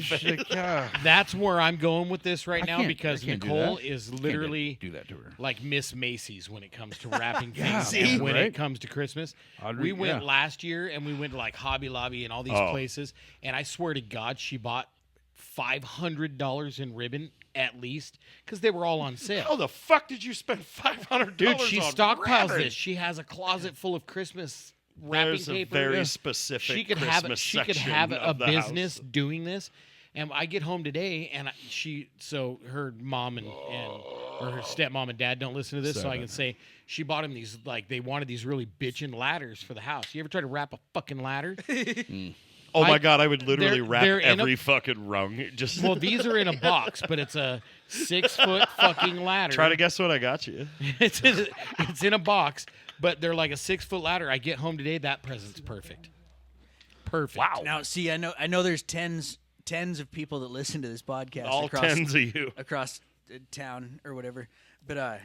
She's like, yeah. That's where I'm going with this right I now can't- because I can't do Nicole that. is Can't literally do that to her. like Miss Macy's when it comes to wrapping Yeah, things. see? And when right? it comes to Christmas, Audrey, we went yeah. last year and we went to like Hobby Lobby and all these Oh. places, and I swear to God, she bought $500 in ribbon at least because they were all on sale. How the fuck did you spend $500? Dude, she on stockpiles rabbit? this. She has a closet full of Christmas wrapping There's a paper. very specific she could Christmas have she could section have a of the business house. doing this. And I get home today, and so her mom and or her stepmom and dad don't listen to this, so I can say she bought him these, like, they wanted these really bitchin' ladders for the house. You ever try to wrap a fucking ladder? Oh my God, I would literally wrap they're in every fucking rung. Just Well, these are in a box, but it's a 6-foot fucking ladder. try to guess what I got you. It's in a box, but they're like a 6-foot ladder. I get home today, that present's perfect. Perfect. Wow. Now, see, I know there's tens of people that listen to this podcast All across, tens of you. across town or whatever. But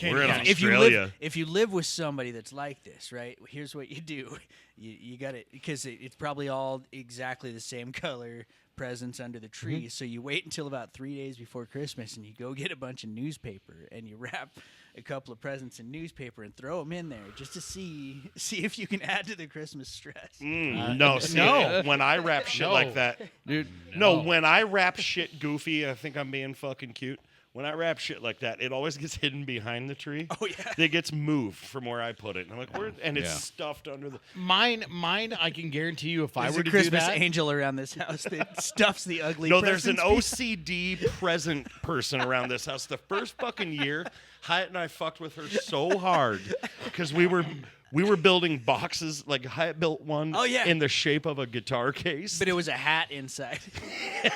We're in if Australia. if you live with somebody that's like this, right? Here's what you do: you got it because it's probably all exactly the same color presents under the tree. So you wait until about 3 days before Christmas, and you go get a bunch of newspaper, and you wrap a couple of presents in newspaper and throw them in there just to see if you can add to the Christmas stress. No, see, when I wrap shit No. like that, Dude, no, when I wrap shit goofy, I think I'm being fucking cute. When I wrap shit like that, it always gets hidden behind the tree. Oh yeah. It gets moved from where I put it. And I'm like, where? And it's Yeah. stuffed under the. Mine, I can guarantee you if I There's were a to Christmas do that. angel around this house that stuffs the ugly. No, there's an presents. OCD present person around this house. The first fucking year, Hyatt and I fucked with her so hard because we were building boxes. Like Hyatt built one Oh, yeah. in the shape of a guitar case. But it was a hat inside.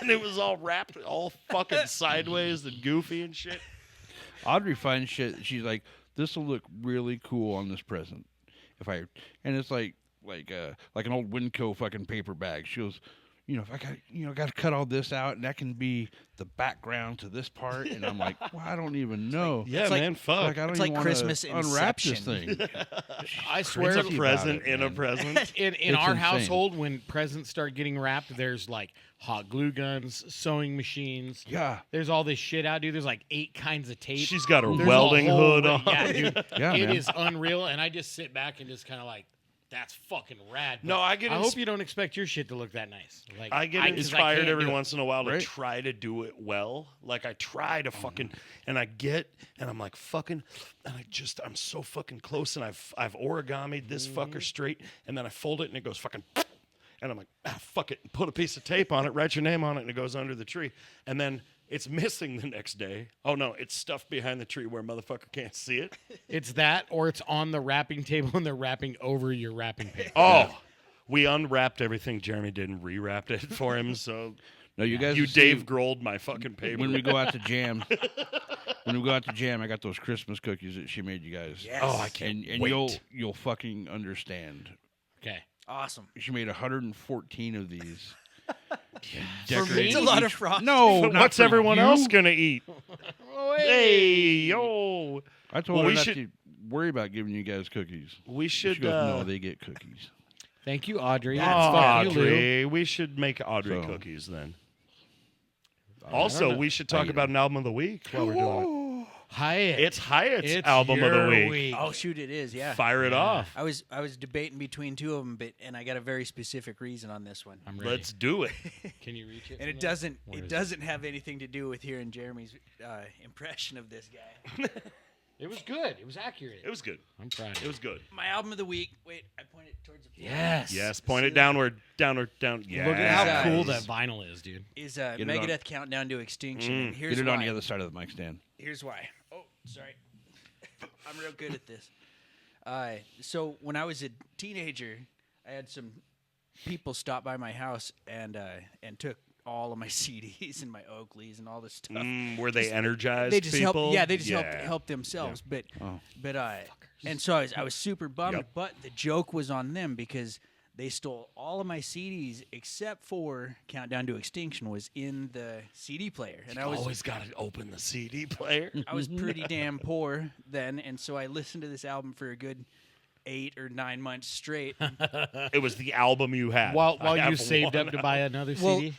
And it was all wrapped all fucking sideways and goofy and shit. Audrey finds shit. She's like, "This will look really cool on this present." And it's like an old Winco fucking paper bag. She goes, if I got to cut all this out, and that can be the background to this part. And I'm like, well, I don't even know. Yeah, like- man, fuck. Like, I don't It's even like wanna Christmas unwrap this Inception. thing. I swear, It's a present about it, in a man. present. in It's our insane. household, when presents start getting wrapped, there's like hot glue guns, sewing machines. Yeah. There's all this shit out, dude. There's like 8 kinds of tape. She's got her There's a welding whole- hood on. Yeah, dude. Yeah, It man. is unreal, and I just sit back and just kind of like, that's fucking rad. No, But I get I ins- hope you don't expect your shit to look that nice. Like I get 'cause inspired can't every do it. once in a while to Right. try to do it well. Like I try to fucking, and I'm like fucking, and I'm so fucking close, and I've origamied this fucker straight, and then I fold it, and it goes fucking, and I'm like, fuck it, put a piece of tape on it, write your name on it, and it goes under the tree, and then it's missing the next day. Oh no, it's stuffed behind the tree where motherfucker can't see it. It's that, or it's on the wrapping table and they're wrapping over your wrapping paper. Oh, we unwrapped everything Jeremy did and rewrapped it for him. So No, you guys. you will see Dave Grohl'd my fucking paper. when we go out to jam. I got those Christmas cookies that she made you guys. Yes. Oh, I can't And wait. you'll fucking understand. Okay. Awesome. She made 114 of these. me? It's a lot each- of frost. No, But not what's for everyone you. else gonna eat? Hey, yo. I told Well, her we not should- to worry about giving you guys cookies. We She should. goes, no, they get cookies. Thank you, Audrey. Audrey, Fuck you, Lou. we should make Audrey So- cookies then. Also, we should talk about an album of the week while we're doing it. Hyatt. It's Hyatt's It's album of the your week. Oh shoot, it is. Yeah. Fire it off. I was debating between two of them, and I got a very specific reason on this one. I'm ready. Let's do it. Can you reach it? And from it there? doesn't Where it is doesn't have anything to do with hearing Jeremy's impression of this guy. It was good. It was accurate. It was good. I'm proud. It was good. My album of the week. Wait, I pointed towards the floor. Yes. Yes, point it downward, downward, down. Yeah. Look at how Yes. cool that vinyl is, dude. Is it on. Megadeth Countdown to Extinction. And here's Get it why. on the other side of the mic stand. Here's why. Oh, sorry. I'm real good at this. So when I was a teenager, I had some people stop by my house and took all of my CDs and my Oakleys and all this stuff. Were they energized They just people? helped. Yeah, they just Yeah. helped themselves. Oh. But and so I was super bummed. Yep. But the joke was on them because they stole all of my CDs except for Countdown to Extinction was in the CD player, and I was Always got to open the CD player. I was pretty damn poor then, and so I listened to this album for a good 8 or 9 months straight. It was the album you had. While I you have saved one up to buy another well, CD.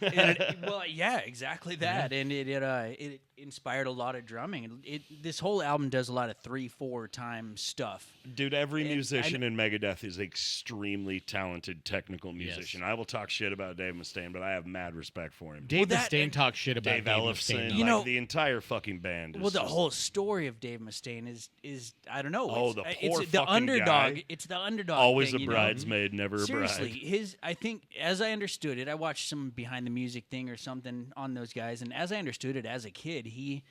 yeah, exactly that, and it inspired a lot of drumming. This whole album does a lot of 3-4 time stuff. Dude, every And musician in Megadeth is extremely talented technical musician. I will talk shit about Dave Mustaine, but I have mad respect for him. Dave that- Mustaine talks shit about Dave Dave Ellefson, Mustaine. You like know- the entire fucking band. Is Well, the just- whole story of Dave Mustaine is I don't know. Oh, it's, the it's poor the fucking underdog. guy. It's the underdog. always thing, a you know? bridesmaid, never a Seriously, bride. I think as I understood it, I watched some behind the music thing or something on those guys, and as I understood it as a kid, he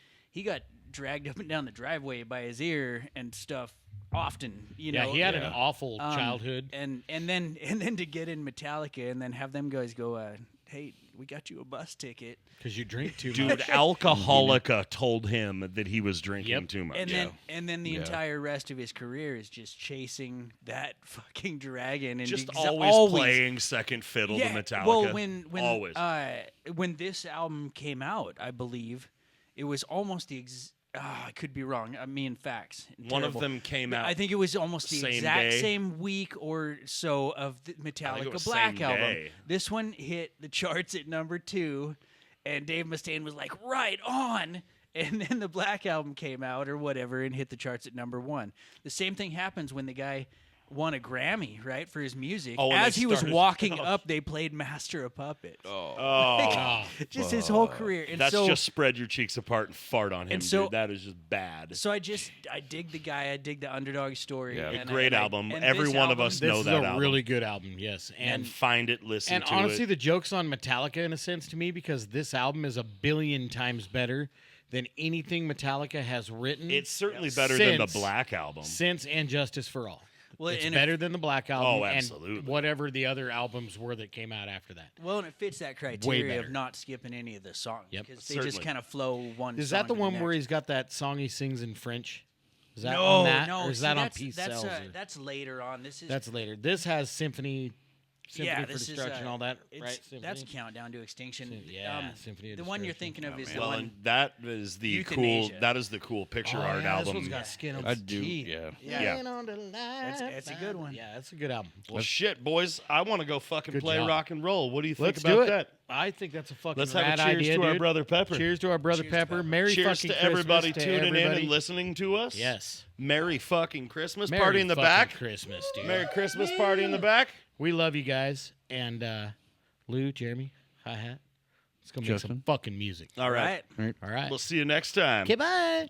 got dragged up and down the driveway by his ear and stuff often. You Yeah, know, he had an awful Um, childhood. and then to get in Metallica and then have them guys go, hey, we got you a bus ticket, Because you drink too Dude, much. Alcoholica told him that he was drinking Yep. too much. and then the Yeah. entire rest of his career is just chasing that fucking dragon and Just exa- always playing second fiddle to Metallica. Well, always. when this album came out, I believe it was almost the I could be wrong. Me and facts. One of Terrible. them came out. I think it was almost the same exact day. same week or so of the it Metallica was Black same album. day. This one hit the charts at number 2, and Dave Mustaine was like, "Right on." And then the Black album came out or whatever and hit the charts at number 1. The same thing happens when the guy won a Grammy, right, for his music. Oh, when As they he was started- walking up, they played Master of Puppets. Oh, Just his whole career. And that's so, just spread your cheeks apart and fart on him, And so- dude. That is just bad. So I dig the guy. I dig the underdog story. Yeah. and Great and album. and Every this one of album- us This know is that a album. really good album, yes. and find it, listen And to honestly, it. the joke's on Metallica in a sense to me because this album is a billion times better than anything Metallica has written It's certainly better than the Since- Black album. since And Justice for All. Well, It's and better than the Black album Oh, and absolutely. whatever the other albums were that came out after that. Well, and it fits that criteria better. of not skipping any of the songs Yep. because they just Certainly. kind of flow one. Is song that the to one where next. he's got that song he sings in French? Is that no, on that? no, Or is see, that on that's- Peace that's, Cells? that's later on. This is That's later. This has Symphony for this Destruction, is, all that, it's- right? That's Symphony? Countdown to Extinction. Yeah, Symphony of The one you're Destruction. thinking of is man. the well, one. and that is the Euthanasia. cool. That is the cool picture Oh, art yeah, album. This one's got skin on I its do, teeth. yeah. Yeah. Skin on the line. It's a good one. Yeah, it's a good album. Well, shit, boys, I want to go fucking Good play job. rock and roll. What do you think Let's about do it. that? I think that's a fucking Let's have rad a cheers idea, to our dude. brother Pepper. Cheers to our brother Cheers to Pepper. Pepper. Merry Cheers fucking to everybody Christmas tuning in everybody. and listening to us. Yes. Merry fucking Christmas. Merry Party in the fucking back. Christmas, dude. Merry Christmas party in the back. We love you guys. And Lou, Jeremy, hi-hat. Let's go make some Justin. fucking music. All right. All right. We'll see you next time. Okay, bye.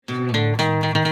Bye.